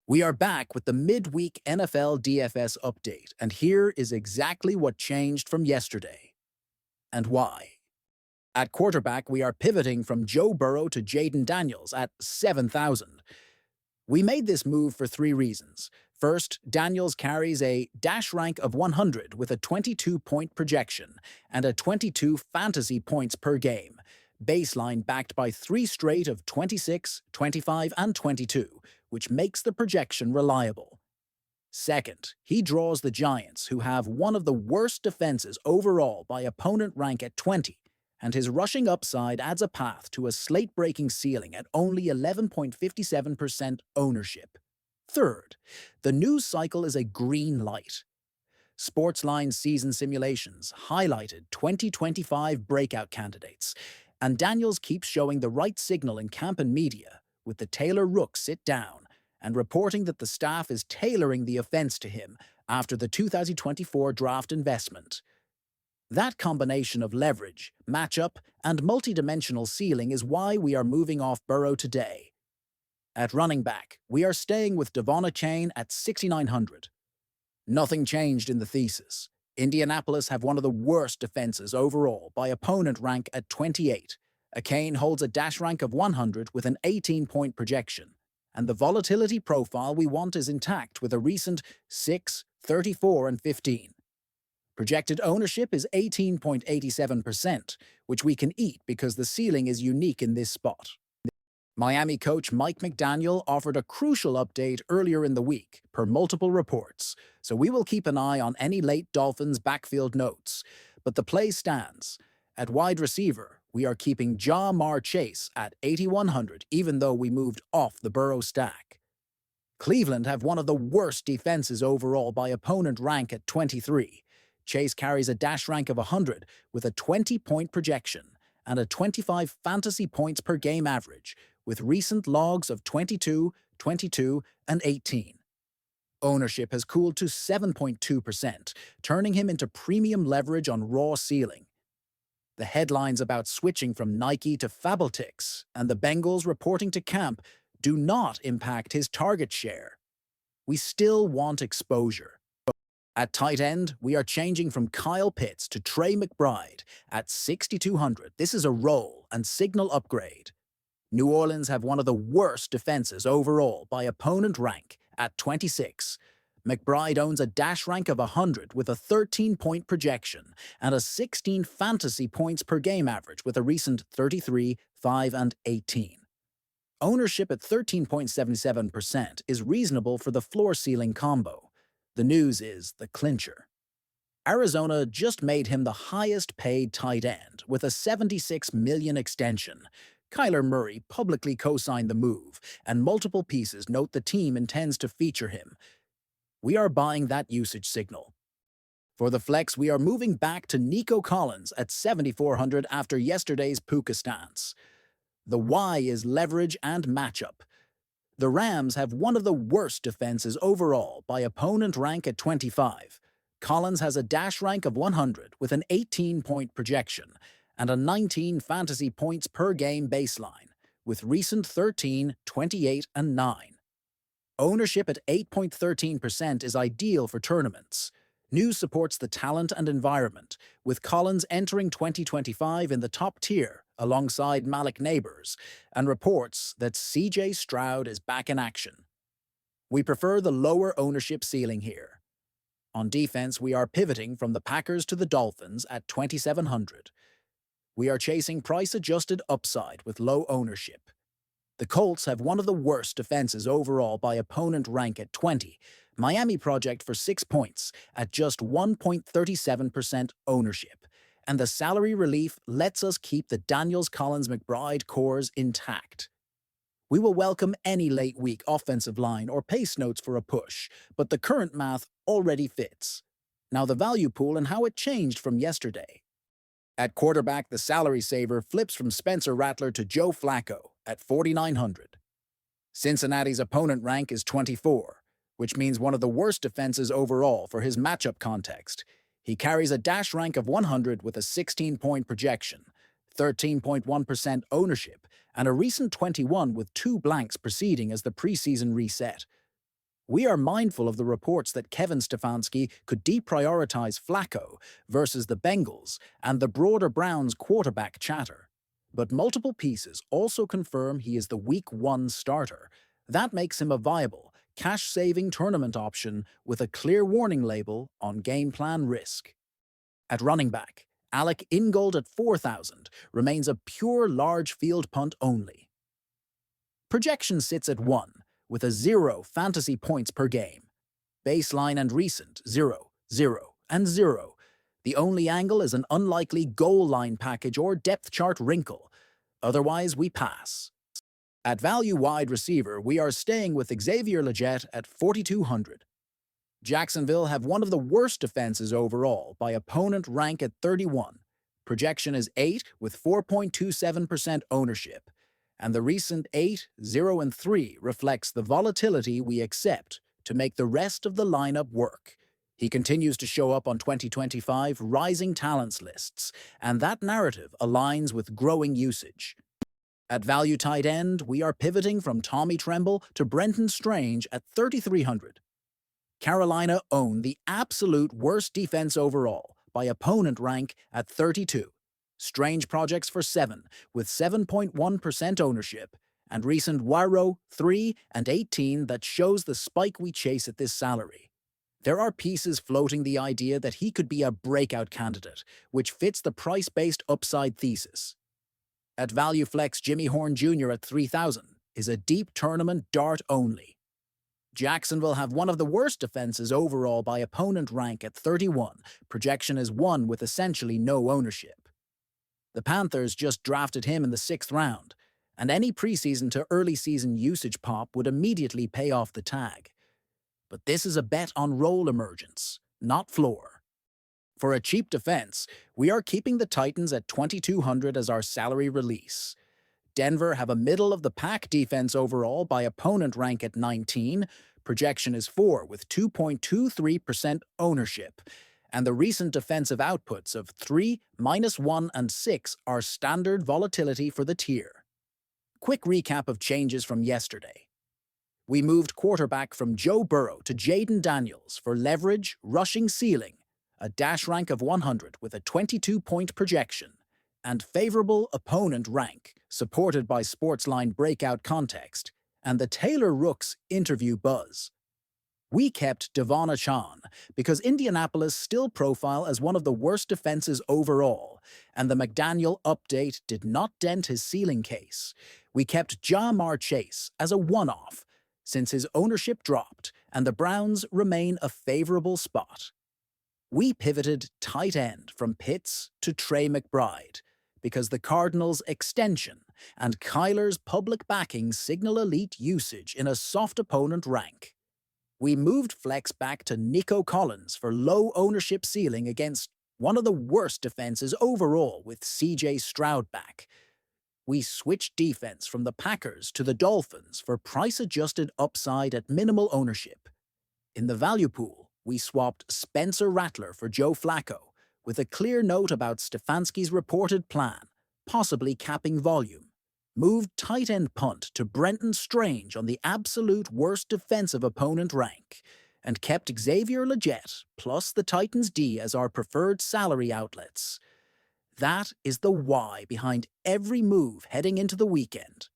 We are back with the midweek NFL DFS update, and here is exactly what changed from yesterday and why. At quarterback, we are pivoting from Joe Burrow to Jaden Daniels at 7,000. We made this move for three reasons. First, Daniels carries a dash rank of 100 with a 22-point projection and a 22 fantasy points per game, baseline backed by three straight of 26, 25, and 22, which makes the projection reliable. Second, he draws the Giants, who have one of the worst defenses overall by opponent rank at 20, and his rushing upside adds a path to a slate-breaking ceiling at only 11.57% ownership. Third, the news cycle is a green light. Sportsline's season simulations highlighted 2025 breakout candidates, and Daniels keeps showing the right signal in camp and media, with the Taylor Rook sit down and reporting that the staff is tailoring the offense to him after the 2024 draft investment. That combination of leverage, matchup, and multidimensional ceiling is why we are moving off Burrow today. At running back, we are staying with Devon Achane at 6,900. Nothing changed in the thesis. Indianapolis have one of the worst defenses overall by opponent rank at 28. Achane holds a dash rank of 100 with an 18-point projection, and the volatility profile we want is intact with a recent 6, 34, and 15. Projected ownership is 18.87%, which we can eat because the ceiling is unique in this spot. Miami coach Mike McDaniel offered a crucial update earlier in the week, per multiple reports, so we will keep an eye on any late Dolphins backfield notes. But the play stands. At wide receiver, we are keeping Ja'Marr Chase at 8,100 even though we moved off the Burrow stack. Cleveland have one of the worst defenses overall by opponent rank at 23. Chase carries a dash rank of 100 with a 20-point projection and a 25 fantasy points per game average, with recent logs of 22, 22, and 18. Ownership has cooled to 7.2%, turning him into premium leverage on raw ceiling. The headlines about switching from Nike to Fabletics and the Bengals reporting to camp do not impact his target share. We still want exposure. At tight end, we are changing from Kyle Pitts to Trey McBride at 6,200. This is a roll and signal upgrade. New Orleans have one of the worst defenses overall by opponent rank at 26. McBride owns a dash rank of 100 with a 13-point projection and a 16 fantasy points per game average with a recent 33, 5, and 18. Ownership at 13.77% is reasonable for the floor-ceiling combo. The news is the clincher. Arizona just made him the highest-paid tight end with a $76 million extension. Kyler Murray publicly co-signed the move, and multiple pieces note the team intends to feature him. We are buying that usage signal. For the flex, we are moving back to Nico Collins at 7,400 after yesterday's Puka stance. The why is leverage and matchup. The Rams have one of the worst defenses overall by opponent rank at 25. Collins has a dash rank of 100 with an 18-point projection and a 19 fantasy points per game baseline, with recent 13, 28, and 9. Ownership at 8.13% is ideal for tournaments. News supports the talent and environment, with Collins entering 2025 in the top tier alongside Malik Neighbors, and reports that C.J. Stroud is back in action. We prefer the lower ownership ceiling here. On defense, we are pivoting from the Packers to the Dolphins at 2,700. We are chasing price-adjusted upside with low ownership. The Colts have one of the worst defenses overall by opponent rank at 20. Miami project for 6 points at just 1.37% ownership, and the salary relief lets us keep the Daniels-Collins-McBride cores intact. We will welcome any late-week offensive line or pace notes for a push, but the current math already fits. Now the value pool and how it changed from yesterday. At quarterback, the salary saver flips from Spencer Rattler to Joe Flacco at 4,900. Cincinnati's opponent rank is 24, which means one of the worst defenses overall for his matchup context. He carries a dash rank of 100 with a 16-point projection, 13.1% ownership, and a recent 21 with 2 blanks preceding as the preseason reset. We are mindful of the reports that Kevin Stefanski could deprioritize Flacco versus the Bengals and the broader Browns quarterback chatter. But multiple pieces also confirm he is the Week 1 starter. That makes him a viable, cash-saving tournament option with a clear warning label on game plan risk. At running back, Alec Ingold at 4,000 remains a pure large field punt only. Projection sits at 1, with a 0 fantasy points per game. Baseline and recent, 0, 0, and 0. The only angle is an unlikely goal line package or depth chart wrinkle. Otherwise, we pass. At value wide receiver, we are staying with Xavier Legette at 4,200. Jacksonville have one of the worst defenses overall by opponent rank at 31. Projection is 8 with 4.27% ownership. And the recent 8, 0, and 3 reflects the volatility we accept to make the rest of the lineup work. He continues to show up on 2025 rising talents lists, and that narrative aligns with growing usage. At value tight end, we are pivoting from Tommy Tremble to Brenton Strange at 3,300. Carolina own the absolute worst defense overall by opponent rank at 32. Strange projects for 7, with 7.1% ownership, and recent Wiro 3 and 18 that shows the spike we chase at this salary. There are pieces floating the idea that he could be a breakout candidate, which fits the price-based upside thesis. At value flex, Jimmy Horn Jr. at 3,000 is a deep tournament dart only. Jacksonville have one of the worst defenses overall by opponent rank at 31. Projection is 1 with essentially no ownership. The Panthers just drafted him in the 6th round, and any preseason to early season usage pop would immediately pay off the tag. But this is a bet on role emergence, not floor. For a cheap defense, we are keeping the Titans at 2,200 as our salary release. Denver have a middle-of-the-pack defense overall by opponent rank at 19. Projection is 4 with 2.23% ownership. And the recent defensive outputs of 3, -1, and 6 are standard volatility for the tier. Quick recap of changes from yesterday. We moved quarterback from Joe Burrow to Jaden Daniels for leverage, rushing ceiling, a dash rank of 100 with a 22-point projection, and favorable opponent rank, supported by Sportsline breakout context, and the Taylor Rooks interview buzz. We kept Devon Achane because Indianapolis still profile as one of the worst defenses overall, and the McDaniel update did not dent his ceiling case. We kept Ja'Marr Chase as a one-off, since his ownership dropped and the Browns remain a favorable spot. We pivoted tight end from Pitts to Trey McBride, because the Cardinals' extension and Kyler's public backing signal elite usage in a soft opponent rank. We moved flex back to Nico Collins for low ownership ceiling against one of the worst defenses overall with CJ Stroud back. We switched defense from the Packers to the Dolphins for price-adjusted upside at minimal ownership. In the value pool, we swapped Spencer Rattler for Joe Flacco, with a clear note about Stefanski's reported plan, possibly capping volume. Moved tight end punt to Brenton Strange on the absolute worst defensive opponent rank, and kept Xavier Legette plus the Titans D as our preferred salary outlets. That is the why behind every move heading into the weekend.